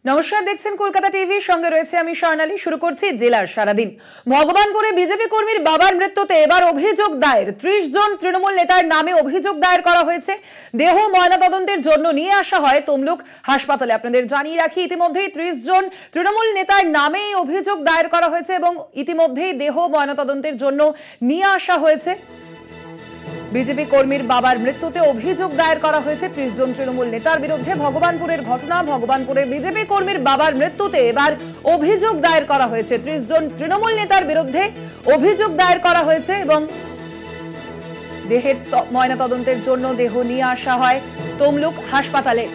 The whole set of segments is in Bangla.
নমস্কার, দেখছেন কলকাতা টিভি, সঙ্গে রয়েছে আমি স্বর্ণালী। শুরু করছি জেলার সারাদিন। ভগবানপুরে বিজেপি কর্মীর বাবার মৃত্যুতে এবার অভিযোগ দায়ের। 30 জন তৃণমূল নেতার নামে অভিযোগ দায়ের করা হয়েছে। দেহ ময়নাতদন্তের জন্য নিয়ে আসা হয় তমলুক হাসপাতালে। আপনাদের জানিয়ে রাখি, ইতিমধ্যেই 30 জন তৃণমূল নেতার নামে অভিযোগ দায়ের করা হয়েছে এবং ইতিমধ্যেই দেহ ময়নাতদন্তের জন্য নিয়ে আসা হয়েছে। বিজেপি কর্মীর বাবার মৃত্যুতে অভিযোগ দায়ের করা হয়েছে 30 জন তৃণমূল নেতার বিরুদ্ধে। ভগবানপুরের ঘটনা, ভগবানপুরে বিজেপি কর্মীর বাবার মৃত্যুতে এবার অভিযোগ দায়ের করা হয়েছে। 30 জন তৃণমূল নেতার বিরুদ্ধে অভিযোগ দায়ের করা হয়েছে এবং দেহের ময়নাতদন্তের জন্য দেহ নিয়ে আসা হয় তমলুক হাসপাতালে।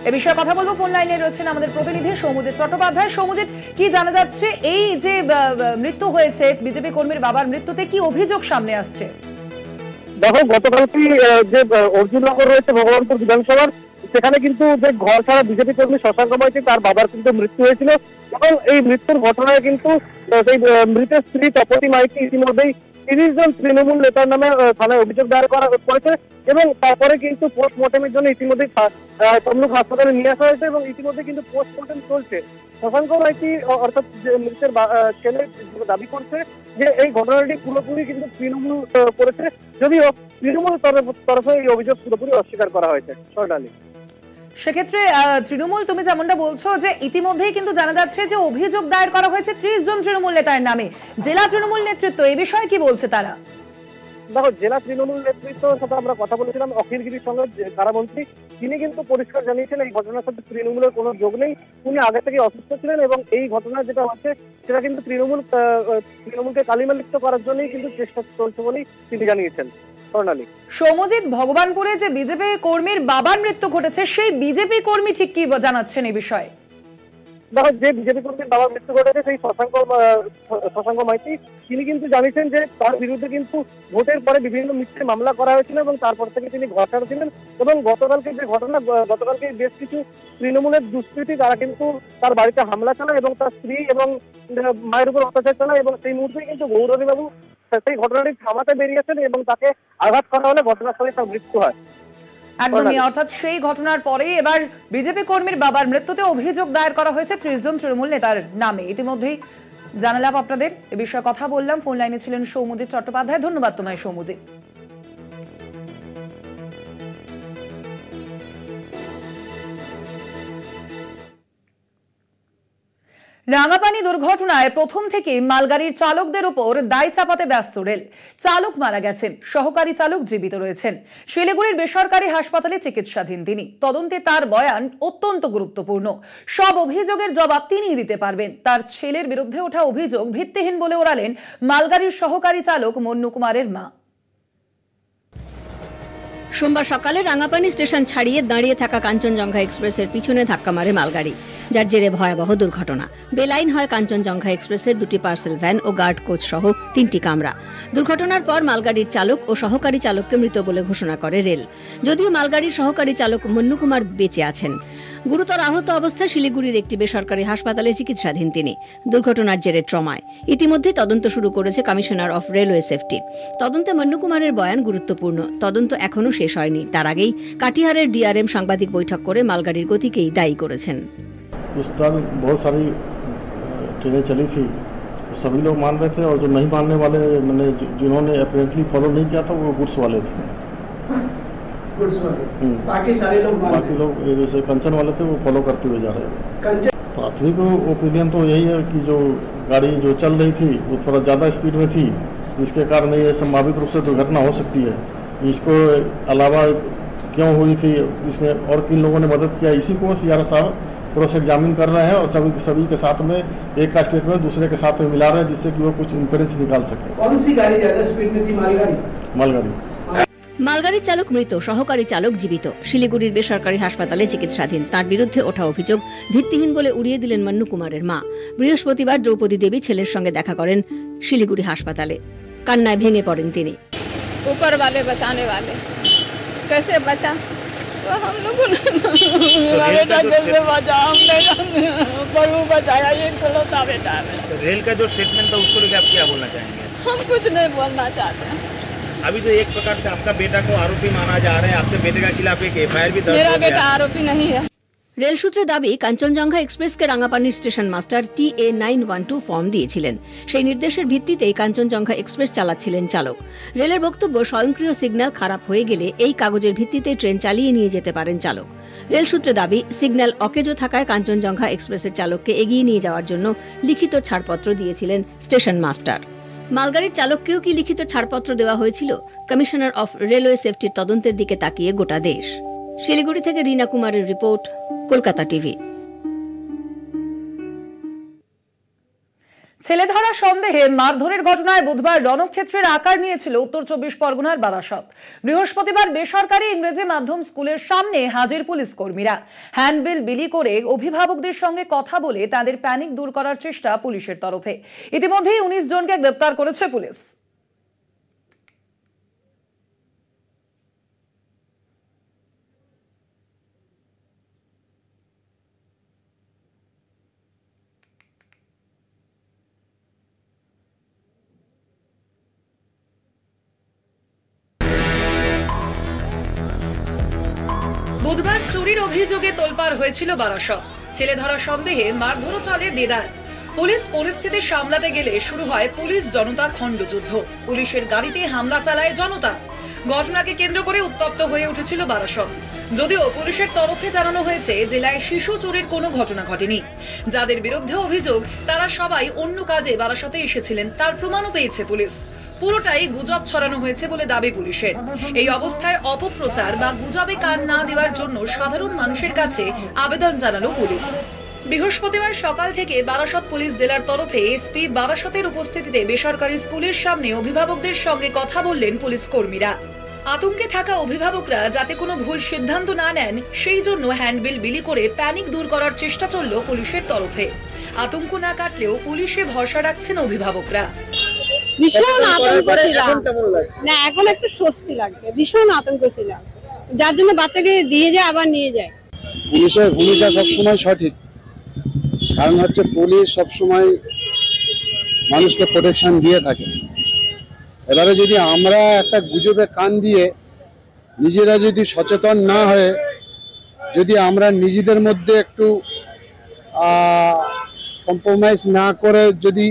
এ বিষয়ে কথা বলবো, ফোন লাইনে রয়েছেন আমাদের প্রতিনিধি সৌমজিৎ চট্টোপাধ্যায়। সৌমজিৎ, কি জানা যাচ্ছে এই যে মৃত্যু হয়েছে বিজেপি কর্মীর বাবার মৃত্যুতে, কি অভিযোগ সামনে আসছে? দেখো, গতকালকে যে অর্জুননগর রয়েছে ভগবানপুর বিধানসভার, সেখানে কিন্তু যে ঘর ছাড়া বিজেপি কর্মী শশাঙ্ক মাইতি, তার বাবার কিন্তু মৃত্যু হয়েছিল এবং এই মৃত্যুর ঘটনায় কিন্তু সেই মৃতের স্ত্রী তপতী মাইতি ইতিমধ্যেই 30 জন তৃণমূল নেতার নামে থানায় অভিযোগ দায়ের করেছে এবং তারপরে কিন্তু পোস্টমর্টমের জন্য ইতিমধ্যেই তমলুক হাসপাতালে নিয়ে আসা হয়েছে এবং ইতিমধ্যে কিন্তু পোস্টমর্টম চলছে। শশাঙ্ক মাইতি অর্থাৎ মৃতের ছেলে দাবি করছে যে এই ঘটনাটি পুরোপুরি কিন্তু তৃণমূল করেছে, যদিও তৃণমূল তরফে এই অভিযোগ পুরোপুরি অস্বীকার করা হয়েছে। স্বর্ণালী, সেক্ষেত্রে তৃণমূল, তুমি যেমনটা বলছো যে ইতিমধ্যেই কিন্তু জানা যাচ্ছে যে অভিযোগ দায়ের করা হয়েছে 30 জন তৃণমূল নেতার নামে। জেলা তৃণমূল নেতৃত্ব এই বিষয়ে কি বলছে তারা? দেখো, জেলা তৃণমূল নেতৃত্বের সাথে আমরা কথা বলেছিলাম, অখিলগিরির সঙ্গে কারামন্ত্রী, তিনি কিন্তু পরিষ্কার জানিয়েছেন এই ঘটনার সাথে তৃণমূলের কোনো যোগ নেই। উনি আগে থেকে অসুস্থ ছিলেন এবং এই ঘটনা যেটা হচ্ছে সেটা কিন্তু তৃণমূলকে কালিমালিপ্ত করার জন্যই কিন্তু চেষ্টা চলছে বলেই তিনি জানিয়েছেন। স্বর্ণালী, সৌমজিৎ, ভগবানপুরে যে বিজেপি কর্মীর বাবার মৃত্যু ঘটেছে, সেই বিজেপি কর্মী ঠিক কি জানাচ্ছেন এই বিষয়ে? দেখো, যে বিজেপি কর্মীর বাবার মৃত্যু ঘটেছে সেই শশাঙ্ক মাইতি, তিনি কিন্তু জানিয়েছেন যে তার বিরুদ্ধে কিন্তু ভোটের পরে বিভিন্ন মিথ্যে মামলা করা হয়েছিল এবং তারপর থেকে তিনি ঘর ছাড়া ছিলেন এবং গতকালকে যে ঘটনা, গতকালকে বেশ কিছু তৃণমূলের দুষ্কৃতী তারা কিন্তু তার বাড়িতে হামলা চালায় এবং তার স্ত্রী এবং মায়ের উপর অত্যাচার চালায় এবং সেই মুহূর্তে কিন্তু গৌরবী বাবু সেই ঘটনাটি থামাতে বেরিয়েছেন এবং তাকে আঘাত করা হলে ঘটনাস্থলে তার মৃত্যু হয়। একদমই, অর্থাৎ সেই ঘটনার পরে এবার বিজেপি কর্মীর বাবার মৃত্যুতে অভিযোগ দায়ের করা হয়েছে 30 জন তৃণমূল নেতার নামে। ইতিমধ্যেই জানালাম আপনাদের, এ বিষয়ে কথা বললাম। ফোন লাইনে ছিলেন সৌমজিৎ চট্টোপাধ্যায়। ধন্যবাদ তোমায় সৌমজিৎ। রাঙাপানি দুর্ঘটনায় প্রথম থেকে মালগাড়ির চালকদের উপর দায় চাপাতে ব্যস্ত রেল। চালক মারা গেছেন, সহকারী চালক জীবিত রয়েছেন। শিলিগুড়ির বেসরকারি হাসপাতালে চিকিৎসাধীন তিনি। তদন্তে তার বয়ান অত্যন্ত গুরুত্বপূর্ণ। সব অভিযোগের জবাব তিনিই দিতে পারবেন। তার ছেলের বিরুদ্ধে ওঠা অভিযোগ ভিত্তিহীন বলে ওড়ালেন মালগাড়ির সহকারী চালক মন্নু কুমারের মা। সোমবার সকালে রাঙাপানি স্টেশন ছাড়িয়ে দাঁড়িয়ে থাকা কাঞ্চনজঙ্ঘা এক্সপ্রেসের পিছনে ধাক্কা মারে মালগাড়ি, যার জেরে ভয়াবহ দুর্ঘটনা। বেলাইন হয় কাঞ্চনজঙ্ঘা এক্সপ্রেসের 2টি পার্সেল ভ্যান ও গার্ড কোচ সহ 3টি কামরা। দুর্ঘটনার পর মালগাড়ির চালক ও সহকারী চালককে মৃত বলে ঘোষণা করে রেল। যদিও মালগাড়ির সহকারী চালক মন্নু কুমার বেঁচে আছেন। গুরুতর আহত অবস্থায় শিলিগুড়ির একটি বেসরকারি হাসপাতালে চিকিৎসাধীন তিনি। দুর্ঘটনার জেরে ট্রমায়। ইতিমধ্যে তদন্ত শুরু করেছে কমিশনার অফ রেলওয়ে সেফটি। তদন্তে মন্নু কুমারের বয়ান গুরুত্বপূর্ণ। তদন্ত এখনো শেষ হয়নি। তার আগেই কাটিহারের ডিআরএম সাংবাদিক বৈঠক করে মালগাড়ির গতিকেই দায়ী করেছেন। उस दौरान बहुत सारी ट्रेनें चली थी, सभी लोग मान रहे थे और जो नहीं मानने वाले, मैंने जिन्होंने अपेरेंटली फॉलो नहीं किया था वो गुड्स वाले थे। बाकी लोग जैसे कंचन वाले थे वो फॉलो करते हुए जा रहे थे। प्राथमिक ओपिनियन तो यही है कि जो गाड़ी जो चल रही थी वो थोड़ा ज़्यादा स्पीड में थी, जिसके कारण ये संभावित रूप से दुर्घटना हो सकती है। इसको अलावा क्यों हुई थी, इसमें और किन लोगों ने मदद किया, इसी को सीआरओ साहब क्रॉस एग्जामिन कर रहे हैं और सभी के साथ में एक का स्टेटमेंट दूसरे के साथ में मिला रहे हैं, जिससे कि वो कुछ इंफरेंस निकाल सके। कौन सी गाड़ी ज्यादा स्पीड में थी? मालगाड़ी। মালগাড়ির চালক মৃত, সহকারী চালক জীবিত। শিলিগুড়ির বেসরকারি হাসপাতালে চিকিৎসাধীন। তার বিরুদ্ধে ওঠা অভিযোগ ভিত্তিহীন বলে উড়িয়ে দিলেন মন্নু কুমারের মা। বৃহস্পতিবার দ্রৌপদী দেবী ছেলের সঙ্গে দেখা করেন শিলিগুড়ি হাসপাতালে। কান্নায় ভেঙে পড়েন তিনি। ऊपर वाले बचाने वाले कैसे बचा तो हम लोगों ने बेटा कैसे बचा, हमने बड़ू बचाया, ये खिलौता बेटा है। तो रेल का जो स्टेटमेंट था उसको लेकर आप क्या बोलना चाहेंगे? हम कुछ नहीं बोलना चाहते हैं। अभी तो एक प्रकार से आपका बेटा को आरोपी माना जा रहा है, आपके बेटे के खिलाफ एक एफआईआर भी दर्ज हो गया। मेरा बेटा आरोपी नहीं है। রেল সূত্রে দাবি, কাঞ্চনজঙ্ঘা এক্সপ্রেসকে রাঙ্গাপানির স্টেশন মাস্টার TA 912 ফর্ম দিয়েছিলেন। সেই নির্দেশের ভিত্তিতেই কাঞ্চনজঙ্ঘা এক্সপ্রেস চালাচ্ছিলেন চালক। রেলের বক্তব্য, স্বয়ংক্রিয় সিগন্যাল খারাপ হয়ে গেলে এই কাগজের ভিত্তিতে ট্রেন চালিয়ে নিয়ে যেতে পারেন চালক। রেল সূত্রে দাবি, সিগন্যাল অকেজো থাকায় কাঞ্চনজঙ্ঘা এক্সপ্রেসের চালককে এগিয়ে নিয়ে যাওয়ার জন্য লিখিত ছাড়পত্র দিয়েছিলেন স্টেশন মাস্টার। মালগাড়ির চালককেও কি লিখিত ছাড়পত্র দেওয়া হয়েছিল? কমিশনার অফ রেলওয়ে সেফটির তদন্তের দিকে তাকিয়ে গোটা দেশ। শিলিগুড়ি থেকে রীনা কুমারের রিপোর্ট, কলকাতা টিভি। ছেলে ধরা সন্দেহে মারধরের ঘটনায় বুধবার রণক্ষেত্রের আকার নিয়েছিল উত্তর 24 পরগনার বারাসত। বৃহস্পতিবার বেসরকারি ইংরেজি মাধ্যম স্কুলের সামনে হাজির পুলিশ কর্মীরা। হ্যান্ডবিল বিলি করে অভিভাবকদের সঙ্গে কথা বলে তাদের প্যানিক দূর করার চেষ্টা পুলিশের তরফে। ইতিমধ্যেই 19 জনকে গ্রেপ্তার করেছে পুলিশ। বুধবার চুরির অভিযোগে তোলপাড় হয়েছিল বারাসত। ছেলে ধরা সন্দেহে মারধরও চলে দেদার। পুলিশ পরিস্থিতি সামলাতে গেলে শুরু হয় পুলিশ জনতা খণ্ডযুদ্ধ। পুলিশের গাড়িতে হামলা চালায় জনতা। ঘটনাকে কেন্দ্র করে উত্তপ্ত হয়ে উঠেছিল বারাসত। যদিও পুলিশের তরফে জানানো হয়েছে জেলায় শিশু চুরির কোনো ঘটনা ঘটেনি। যাদের বিরুদ্ধে অভিযোগ তারা সবাই অন্য কাজে বারাসতে এসেছিলেন, তার প্রমাণও পেয়েছে পুলিশ। পুরোটাই গুজব ছড়ানো হয়েছে বলে দাবি পুলিশের। এই অবস্থায় অপপ্রচার বা গুজবে কান না দেওয়ার জন্য সাধারণ মানুষের কাছে আবেদন জানালো পুলিশ। বৃহস্পতিবার সকাল থেকে বারাসত পুলিশ জেলার তরফে এসপি বারাসতের উপস্থিতিতে বেসরকারি স্কুলের সামনে অভিভাবকদের সঙ্গে কথা বললেন পুলিশ কর্মীরা। আতঙ্কে থাকা অভিভাবকরা যাতে কোনো ভুল সিদ্ধান্ত না নেন সেই জন্য হ্যান্ডবিল বিলি করে প্যানিক দূর করার চেষ্টা চলল পুলিশের তরফে। আতঙ্ক না কাটলেও পুলিশে ভরসা রাখছেন অভিভাবকরা। ভীষণ আতঙ্ক ছিলাম না, এখন একটু স্বস্তি লাগছে। ভীষণ আতঙ্ক ছিলাম, যার জন্য বাচ্চাকে দিয়ে যায় আবার নিয়ে যায়। পুলিশের ভূমিকা সবসময় সঠিক, কারণ হচ্ছে পুলিশ সবসময় মানুষকে প্রোটেকশন দিয়ে থাকে। এবারে যদি আমরা একটা গুজবে কান দিয়ে নিজেরা যদি সচেতন না হয়ে যদি আমরা নিজেদের মধ্যে একটু কম্প্রোমাইজ না করে যদি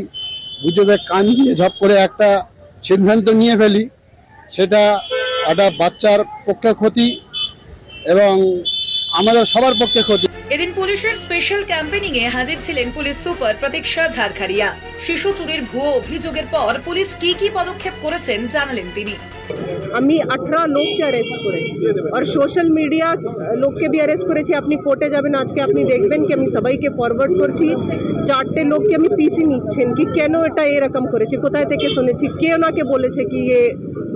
গুজবে কান দিয়ে ঝপ করে একটা সিদ্ধান্ত নিয়ে ফেলি, সেটা একটা বাচ্চার পক্ষে ক্ষতি এবং আমাদের সবার পক্ষে ক্ষতি। এদিন পুলিশের স্পেশাল ক্যাম্পেনিং এ হাজির ছিলেন পুলিশ সুপার প্রতীক্ষা ঝাড়খারিয়া। শিশু চুরির ভুয়ো অভিযোগের পর পুলিশ কি পদক্ষেপ করেছেন জানালেন তিনি। আমি 18 লোককে অ্যারেস্ট করেছি আর সোশ্যাল মিডিয়া লোককে বি অ্যারেস্ট করেছি। আপনি কোর্টে যাবেন, আজকে আপনি দেখবেন কি আমি সবাইকে ফরওয়ার্ড করছি। 4টে লোককে আমি পিসি নিচ্ছেন কি কেন এটা এরকম করেছি, কোথায় থেকে শুনেছি, কে ওনাকে বলেছে কি এ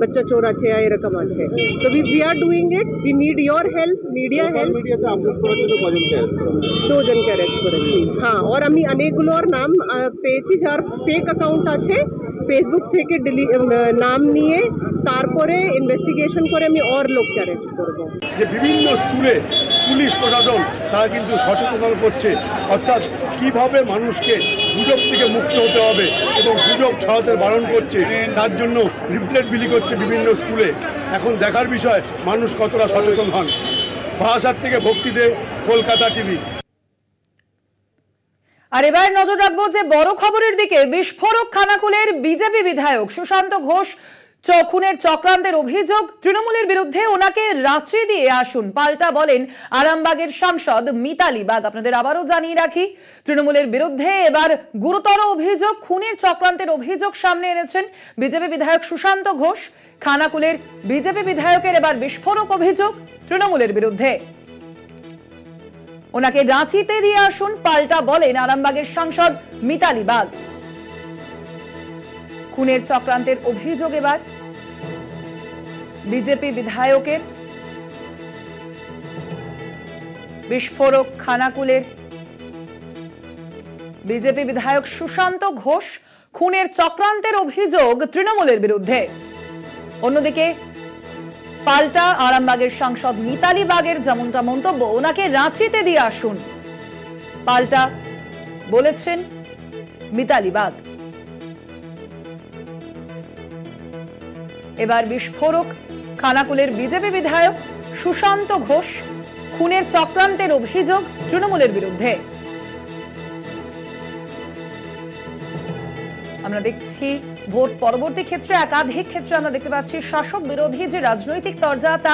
बच्चा चोर আছে এরকম আছে। তো we are doing it, we need your help, media help। মিডিয়াতে আপলোড করার জন্য কজনকে অ্যারেস্ট করেছি? 2 জনকে অ্যারেস্ট করেছি। হ্যাঁ, আর আমি অনেকগুলোর নাম পেয়েছি যার ফেক অ্যাকাউন্ট আছে, ফেসবুক থেকে নাম নিয়ে তারপরে ইনভেস্টিগেশন করে আমি আর লোককে অ্যারেস্ট করব। যে বিভিন্ন স্কুলে পুলিশ প্রশাসন তারা কিন্তু সচেতন করছে, অর্থাৎ কিভাবে মানুষকে গুজব থেকে মুক্ত হতে হবে এবং গুজব ছড়াতে বারণ করছে, তার জন্য লিফলেট বিলি করছে বিভিন্ন স্কুলে। এখন দেখার বিষয় মানুষ কতটা সচেতন হন। বারাসাত থেকে ভক্তিতে, কলকাতা টিভি। আর এবার নজর রাখবো যে বড় খবরের দিকে। বিস্ফোরক খানাকুলের বিজেপি বিধায়ক সুশান্ত ঘোষ খুনের চক্রান্তের অভিযোগ, তৃণমূলের বিরুদ্ধে ওনাকে রাঁচি দিয়ে আসুন পাল্টা বলেন আরামবাগের সাংসদ মিতালি বাগ। আপনাদের আবারও জানিয়ে রাখি, তৃণমূলের বিরুদ্ধে এবার গুরুতর অভিযোগ, খুনের চক্রান্তের অভিযোগ সামনে এনেছেন বিজেপি বিধায়ক সুশান্ত ঘোষ। খানাকুলের বিজেপি বিধায়কের এবার বিস্ফোরক অভিযোগ তৃণমূলের বিরুদ্ধে, ওনাকে রাঁচিতে দিয়ে আসুন পাল্টা বলেন আরামবাগের সাংসদ মিতালি বাগ। খুনের চক্রান্তের অভিযোগ এবার বিজেপি বিধায়কের। বিস্ফোরক খানাকুলের বিজেপি বিধায়ক সুশান্ত ঘোষ, খুনের চক্রান্তের অভিযোগ তৃণমূলের বিরুদ্ধে। অন্যদিকে পাল্টা আরামবাগের সাংসদ মিতালি বাগের যেমনটা মন্তব্য, ওনাকে রাঁচিতে দিয়ে আসুন পাল্টা বলেছেন মিতালি বাগ। এবার বিস্ফোরক খানাকুলের বিজেপি বিধায়ক সুশান্ত ঘোষ, খুনের চক্রান্তের অভিযোগ তৃণমূলের বিরুদ্ধে। আমরা দেখছি ভোট পরবর্তী ক্ষেত্রে একাধিক ক্ষেত্রে আমরা দেখতে পাচ্ছি শাসক বিরোধী যে রাজনৈতিক তরজা তা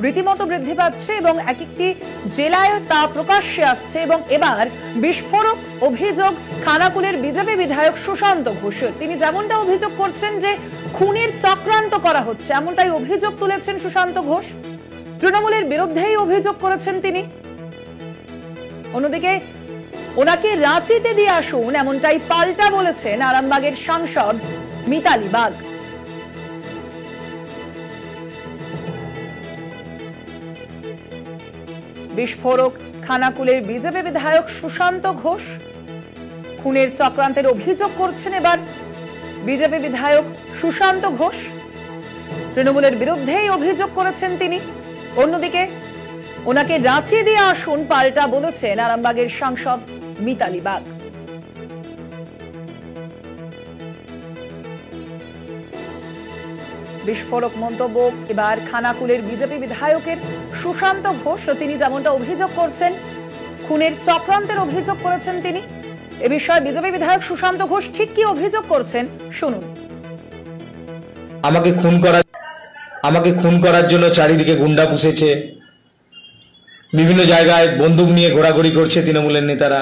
রীতিমতো বৃদ্ধি পাচ্ছে এবং এক একটি জেলায় তা প্রকাশ্যে আসছে। এবং এবার বিস্ফোরক অভিযোগ খানাকুলের বিজেপি বিধায়ক সুশান্ত ঘোষের। তিনি যেমনটা অভিযোগ করছেন যে খুনের চক্রান্ত করা হচ্ছে, এমনটাই অভিযোগ তুলেছেন সুশান্ত ঘোষ। তৃণমূলের বিরুদ্ধেই অভিযোগ করেছেন তিনি। অন্যদিকে ওনাকে রাঁচিতে দিয়ে আসুন এমনটাই পাল্টা বলেছেন আরামবাগের সাংসদ মিতালি বাগ। বিস্ফোরক খানাকুলের বিজেপি বিধায়ক সুশান্ত ঘোষ। খুনের চক্রান্তের অভিযোগ করছেন এবার বিজেপি বিধায়ক সুশান্ত ঘোষ। তৃণমূলের বিরুদ্ধেই অভিযোগ করেছেন তিনি। অন্যদিকে ওনাকে রাঁচি দিয়ে আসুন পাল্টা বলেছেন আরামবাগের সাংসদ মিতালি বাগ। বিস্ফোরক মন্তব্য এবার খানাকুলের বিজেপি বিধায়কের সুশান্ত ঘোষ। তিনি যেমনটা অভিযোগ করছেন খুনের চক্রান্তের অভিযোগ করেছেন তিনি। এ বিষয়ে বিজেপি বিধায়ক সুশান্ত ঘোষ ঠিক কি অভিযোগ করছেন শুনুন। আমাকে খুন করার জন্য চারিদিকে গুন্ডা পুষেছে, বিভিন্ন জায়গায় বন্দুক নিয়ে ঘোরাঘুরি করছে তৃণমূলের নেতারা।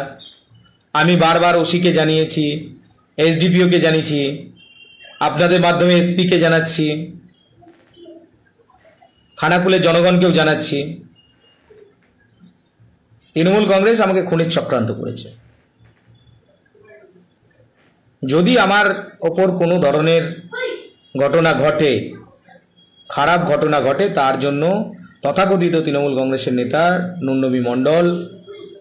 আমি বারবার ওসিকে জানিয়েছি, এসডিপিওকে জানিয়েছি, আপনাদের মাধ্যমে এসপিকে জানাচ্ছি, খানাকুলের জনগণকেও জানাচ্ছি। তৃণমূল কংগ্রেস আমাকে খুনের চক্রান্ত করেছে। যদি আমার ওপর কোনো ধরনের ঘটনা ঘটে, খারাপ ঘটনা ঘটে, তার জন্য তথাকথিত তৃণমূল কংগ্রেসের নেতা নুন্নবী মণ্ডল,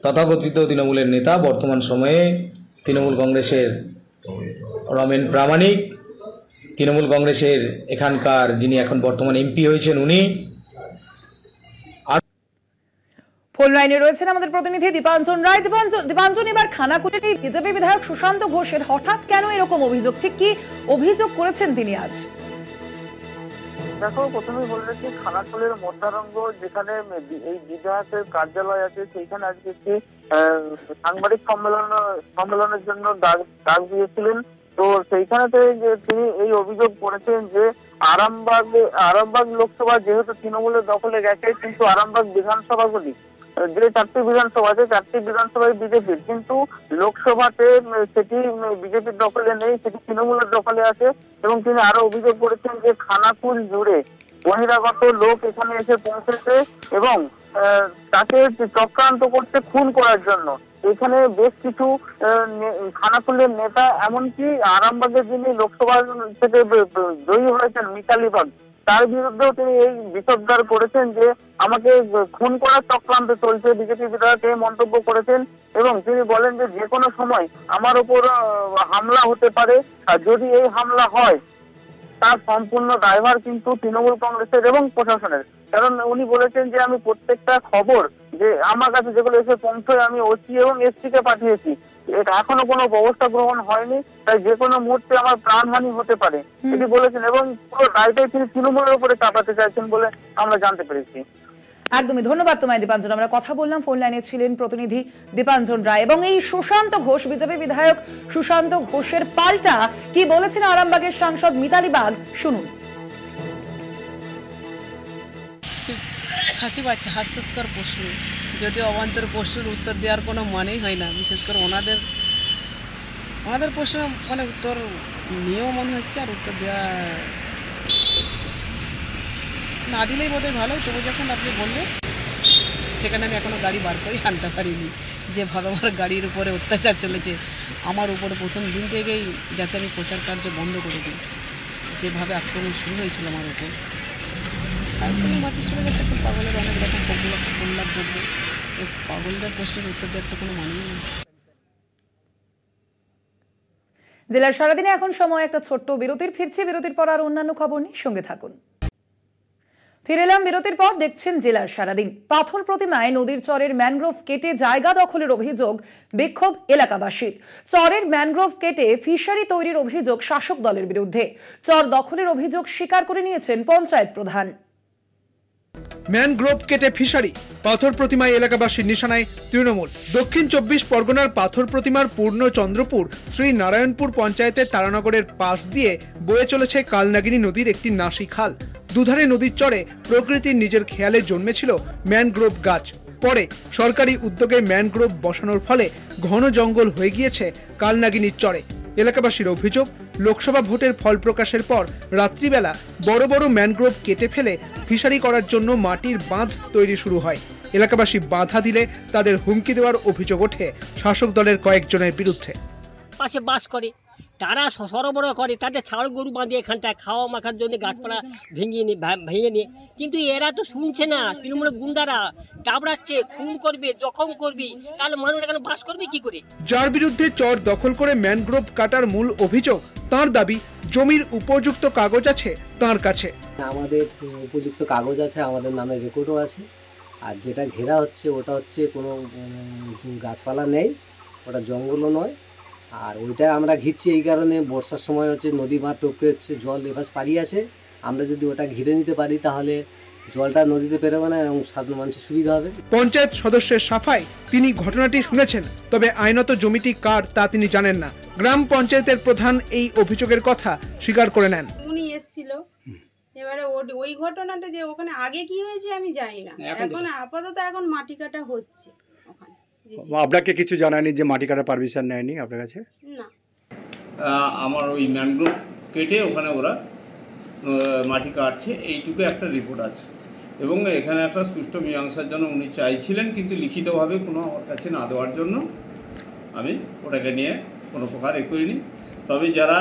তথাকথিত তৃণমূলের নেতা বর্তমান সময়ে তৃণমূল কংগ্রেসের রমেন প্রামাণিক, তৃণমূল কংগ্রেসের এখানকার যিনি এখন বর্তমান এমপি হয়েছেন উনি। ফোন লাইনে রয়েছেন আমাদের প্রতিনিধি দীপাঞ্জন রায়। দীপাঞ্জন, এবার খানাকুলের এই বিজেপি বিধায়ক সুশান্ত ঘোষের হঠাৎ কেন এরকম অভিযোগ, ঠিক কি অভিযোগ করেছেন তিনি আজ? দেখো, প্রথমেই বলে রাখি, খানাকুলের মধ্যারঙ্গ যেখানে এই বিধায়কের কার্যালয় আছে সেইখানে আজকে একটি সাংবাদিক সম্মেলনের জন্য ডাক দিয়েছিলেন। তো সেইখানেতে তিনি এই অভিযোগ করেছেন যে আরামবাগ লোকসভা যেহেতু তৃণমূলের দখলে গেছে, কিন্তু আরামবাগ বিধানসভাগুলি যে 4টি বিধানসভা আছে 4টি বিধানসভায় বিজেপির, কিন্তু লোকসভাতে সেটি বিজেপির দখলে নেই, সেটি তৃণমূলের দখলে আছে। এবং তিনি আরো অভিযোগ করেছেন যে খানাকুল জুড়ে বহিরাগত লোক এখানে এসে পৌঁছেছে এবং তাকে চক্রান্ত করছে খুন করার জন্য। এখানে বেশ কিছু খানাকুলের নেতা, এমনকি আরামবাগের যিনি লোকসভা থেকে জয়ী হয়েছেন মিতালি বাগ, তার বিরুদ্ধেও তিনি এই বিষোদ্গার করেছেন যে আমাকে খুন করার চক্রান্ত চলছে। বিজেপি বিধায়ক এই মন্তব্য করেছেন এবং তিনি বলেন যে যে কোনো সময় আমার উপর হামলা হতে পারে, আর যদি এই হামলা হয় তার সম্পূর্ণ দায়ভার কিন্তু তৃণমূল কংগ্রেসের এবং প্রশাসনের। কারণ উনি বলেছেন যে আমি প্রত্যেকটা খবর যে আমার কাছে যেগুলো এসে পৌঁছয় আমি ওসি এবং এসপিকে পাঠিয়েছি, এখনো কোনো ব্যবস্থা গ্রহণ হয়নি, তাই যে কোনো মুহূর্তে আমার প্রাণহানি হতে পারে এটি বলেছেন। এবং পুরো দায়টাই তিনি তৃণমূলের উপরে চাপাতে চাইছেন বলে আমরা জানতে পেরেছি। একদমই ধন্যবাদ তোমায় দীপাঞ্জন। আমরা কথা বললাম, ফোন লাইনে ছিলেন প্রতিনিধি দীপাঞ্জন রায়। এবং এই সুশান্ত ঘোষ, বিজেপি বিধায়ক সুশান্ত ঘোষের পাল্টা কি বলেছেন আরামবাগের সাংসদ মিতালি বাগ, শুনুন। হাসি পাচ্ছে, হাস্যস্কর প্রশ্ন, যদিও অবান্তর প্রশ্নের উত্তর দেওয়ার কোনো মানেই হয় না। বিশেষ করে ওনাদের প্রশ্ন মানে উত্তর নিয়েও মনে হচ্ছে আর উত্তর দেওয়া না দিলেই বোধহয় ভালো। তবু যখন আপনি বললেন, সেখানে আমি এখনও গাড়ি বার করে আনতে পারিনি। যেভাবে আমার গাড়ির উপরে অত্যাচার চলেছে, আমার উপরে প্রথম দিন থেকেই যাতে আমি প্রচার কার্য বন্ধ করে দিই, যেভাবে আক্রমণ শুরু হয়েছিল আমার উপর, তারপরে মাটি শুরু গেছে। এখন পাগলের অনেক রকম বললাম বলবো, এই পাগলদের প্রশ্নের উত্তর দেওয়ার তো কোনো মানেই নেই। জেলার সারাদিনে এখন সময় একটা ছোট্ট বিরতির। ফিরছি বিরতির পর আর অন্যান্য খবর নিয়ে সঙ্গে থাকুন। ফিরে এলাম বিরতির পর, দেখছেন জেলার সারাদিন। পাথর প্রতিমায় নদীর চরের ম্যানগ্রোভ কেটে জায়গা দখলের অভিযোগ, বিক্ষোভ এলাকাবাসীর। চরের ম্যানগ্রোভ কেটে ফিশারি তৈরির অভিযোগ শাসক দলের বিরুদ্ধে। চর দখলের অভিযোগ স্বীকার করে নিয়েছেন পঞ্চায়েত প্রধান। ম্যানগ্রোভ কেটে ফিশারি, পাথর প্রতিমায় এলাকাবাসীর নিশানায় তৃণমূল। দক্ষিণ 24 পরগনার পাথর প্রতিমার পূর্ণচন্দ্রপুর শ্রী নারায়ণপুর পঞ্চায়েতের তারানগরের পাশ দিয়ে বয়ে চলেছে কালনাগিনী নদীর একটি নাসি খাল। দুধারে নদীর চরে প্রকৃতির নিজের খেয়ালে জন্মেছিল ম্যানগ্রোভ গাছ। পরে সরকারি উদ্যোগে ম্যানগ্রোভ বসানোর ফলে ঘন জঙ্গল হয়ে গিয়েছে কালনাগিনীর চরে। এলাকাবাসীর অভিযোগ, লোকসভা ভোটের ফল প্রকাশের পর রাত্রিবেলা বড় বড় ম্যানগ্রোভ কেটে ফেলে ফিশারি করার জন্য মাটির বাঁধ তৈরি শুরু হয়। এলাকাবাসী বাধা দিলে তাদের হুমকি দেওয়ার অভিযোগ ওঠে শাসক দলের কয়েকজনের বিরুদ্ধে। পাশে বাস করে, তারা সরবরাহ করে, তাদের ছাড় গরু বাঁধে এখানটায় খাওয়া মাখার জন্য গাছপালা ভেঙে নিয়ে, কিন্তু এরা তো শুনছে না। তৃণমূলের গুন্ডারা দাবড়াচ্ছে, খুন করবে, জখম করবে, তাহলে মানুষ এখানে বাস করবে কি করে? যার বিরুদ্ধে চর দখল করে ম্যানগ্রোভ কাটার মূল অভিযোগ, তার দাবি জমির উপযুক্ত কাগজ আছে তার কাছে। আমাদের উপযুক্ত কাগজ আছে, আমাদের নামে রেকর্ডও আছে। আর যেটা ঘেরা হচ্ছে ওটা হচ্ছে কোনো গাছপালা নেই, ওটা জঙ্গলও নয়। আর ওইটা আমরা ঘিরছি এই কারণে, বর্ষার সময় হচ্ছে নদী বাঁধ টপকে হচ্ছে, জল এভাস পাড়ি আছে। আমরা যদি ওটা ঘিরে নিতে পারি তাহলে জলটা নদীতে পেরোবে না এবং সাধারণ মানুষের সুবিধা হবে। পঞ্চায়েত সদস্যের সাফাই, তিনি ঘটনাটি শুনেছেন, তবে আইনত জমিটি কার তা তিনি জানেন না। গ্রাম পঞ্চায়েতের প্রধান এই অভিযোগের কথা স্বীকার করে নেন। উনি এসেছিল, এবারে ওই ঘটনাটা যে ওখানে আগে কি হয়েছে আমি জানি না। এখন আপাতত এখন মাটি কাটা হচ্ছে ওখানে। আপনাকে কিছু জানায়নি যে মাটি কাটার পারমিশন নেয়নি আপনার কাছে? না, আমার ওই ম্যানগ্রোভ কেটে ওখানে ওরা মাটি কাটছে এইটুকু একটা রিপোর্ট আছে, এবং এখানে একটা সুষ্ঠু মীমাংসার জন্য উনি চাইছিলেন, কিন্তু লিখিতভাবে কোনো আমার কাছে না দেওয়ার জন্য আমি ওটাকে নিয়ে কোনো প্রকার করিনি। তবে যারা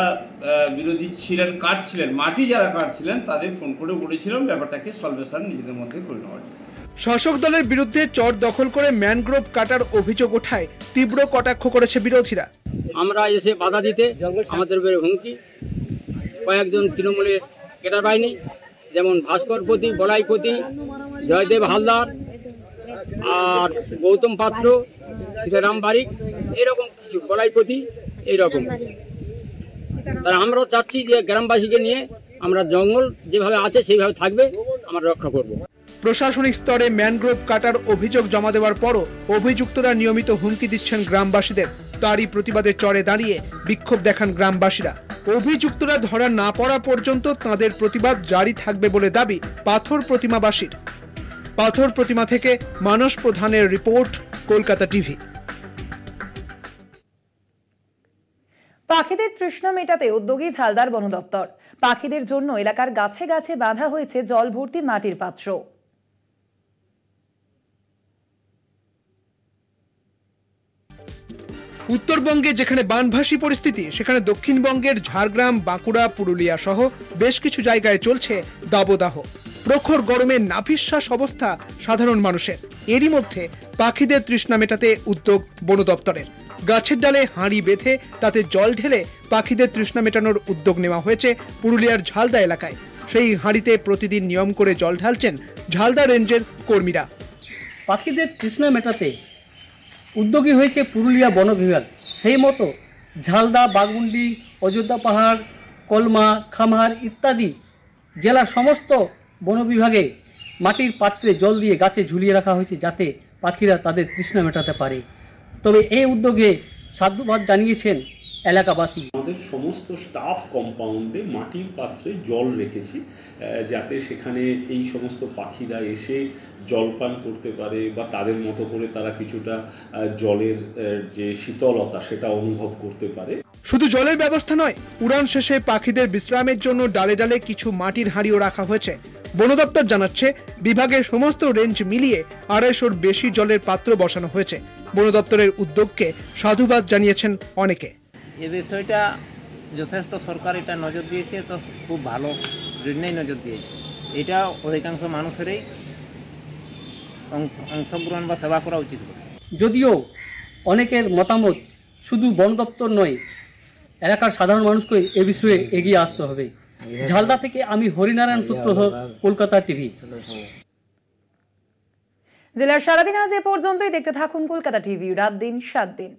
বিরোধী ছিলেন, কাটছিলেন, মাটি যারা কাটছিলেন, তাদের ফোন করে বলেছিলাম ব্যাপারটাকে সলভেশন নিজেদের মধ্যে করে নেওয়ার জন্য। শাসক দলের বিরুদ্ধে চর দখল করে ম্যানগ্রোভ কাটার অভিযোগ ওঠায় তীব্র কটাক্ষ করেছে বিরোধীরা। আমরা এসে বাধা দিতে আমাদের উপরে হুমকি, কয়েকজন তৃণমূলের কেটার বাহিনী, যেমন ভাস্করপতি, বলাইপতি, জয়দেব হালদার আর গৌতম পাত্র, সীতারাম বারিক, এরকম কিছু বলাইপতি এইরকম। তারা আমরাও চাচ্ছি যে গ্রামবাসীকে নিয়ে আমরা জঙ্গল যেভাবে আছে সেইভাবে থাকবে, আমরা রক্ষা করব। প্রশাসনিক স্তরে ম্যানগ্রোভ কাটার অভিযোগ জমা দেওয়ার পরও অভিযুক্তরা নিয়মিত হুমকি দিচ্ছেন গ্রামবাসীদের। তারই প্রতিবাদে চরে দাঁড়িয়ে বিক্ষোভ দেখান গ্রামবাসীরা। অভিযুক্তরা ধরা না পড়া পর্যন্ত তাদের প্রতিবাদ জারি থাকবে বলে দাবি পাথর প্রতিমাবাসীর। পাথর প্রতিমা থেকে মানস প্রধানের রিপোর্ট, কলকাতা টিভি। পাখিদের তৃষ্ণা মেটাতে উদ্যোগী ঝালদার বন দপ্তর। পাখিদের জন্য এলাকার গাছে গাছে বাঁধা হয়েছে জল ভর্তি মাটির পাত্র। উত্তরবঙ্গে যেখানে বানভাসী পরিস্থিতি, সেখানে দক্ষিণবঙ্গের ঝাড়গ্রাম, বাঁকুড়া, পুরুলিয়া সহ বেশ কিছু জায়গায় চলছে দাবদাহ। প্রখর গরমে নাভিশ্বাস অবস্থা সাধারণ মানুষের। এরই মধ্যে পাখিদের তৃষ্ণা মেটাতে উদ্যোগ বন দপ্তরের। গাছের ডালে হাঁড়ি বেঁধে তাতে জল ঢেলে পাখিদের তৃষ্ণা মেটানোর উদ্যোগ নেওয়া হয়েছে পুরুলিয়ার ঝালদা এলাকায়। সেই হাঁড়িতে প্রতিদিন নিয়ম করে জল ঢালছেন ঝালদা রেঞ্জের কর্মীরা। পাখিদের তৃষ্ণা মেটাতে উদ্যোগী হয়েছে পুরুলিয়া বন বিভাগ। সেই মতো ঝালদা, বাগমুন্ডি, অযোধ্যা পাহাড়, কলমা, খামহার ইত্যাদি জেলার সমস্ত বন বিভাগে মাটির পাত্রে জল দিয়ে গাছে ঝুলিয়ে রাখা হয়েছে, যাতে পাখিরা তাদের তৃষ্ণা মেটাতে পারে। তবে এই উদ্যোগে সাধুবাদ জানিয়েছেন এলাকাবাসী। আমাদের সমস্ত স্টাফ কম্পাউন্ডে মাটির পাত্রে জল রেখেছি, যাতে সেখানে এই সমস্ত পাখিরা এসে জলপান করতে পারে বা তাদের মতো করে তারা কিছুটা জলের যে শীতলতা সেটা অনুভব করতে পারে। শুধু জলের ব্যবস্থা নয়, উড়ান শেষে পাখিদের বিশ্রামের জন্য ডালে ডালে কিছু মাটির হাঁড়িও রাখা হয়েছে। বন দপ্তর জানাচ্ছে বিভাগের সমস্ত রেঞ্জ মিলিয়ে 250-র বেশি জলের পাত্র বসানো হয়েছে। বন দপ্তরের উদ্যোগকে সাধুবাদ জানিয়েছেন অনেকে। এই বিষয়টা যথেষ্ট সরকার এটা নজর দিয়েছে, তো খুব ভালো জন্যই নজর দিয়েছে। এটা অধিকাংশ মানুষেরই অংশগ্রহণ বা সেবা করা উচিত। যদিও অনেকের মতামত শুধু বন দপ্তর নয়, এলাকার সাধারণ মানুষকে এ বিষয়ে এগিয়ে আসতে হবে। ঝালদা থেকে আমি হরিনারায়ণ সূত্রধর, কলকাতা টিভি। জেলার সারাদিন আজ এ পর্যন্তই। দেখতে থাকুন কলকাতা টিভি, রাত দিন 7 দিন।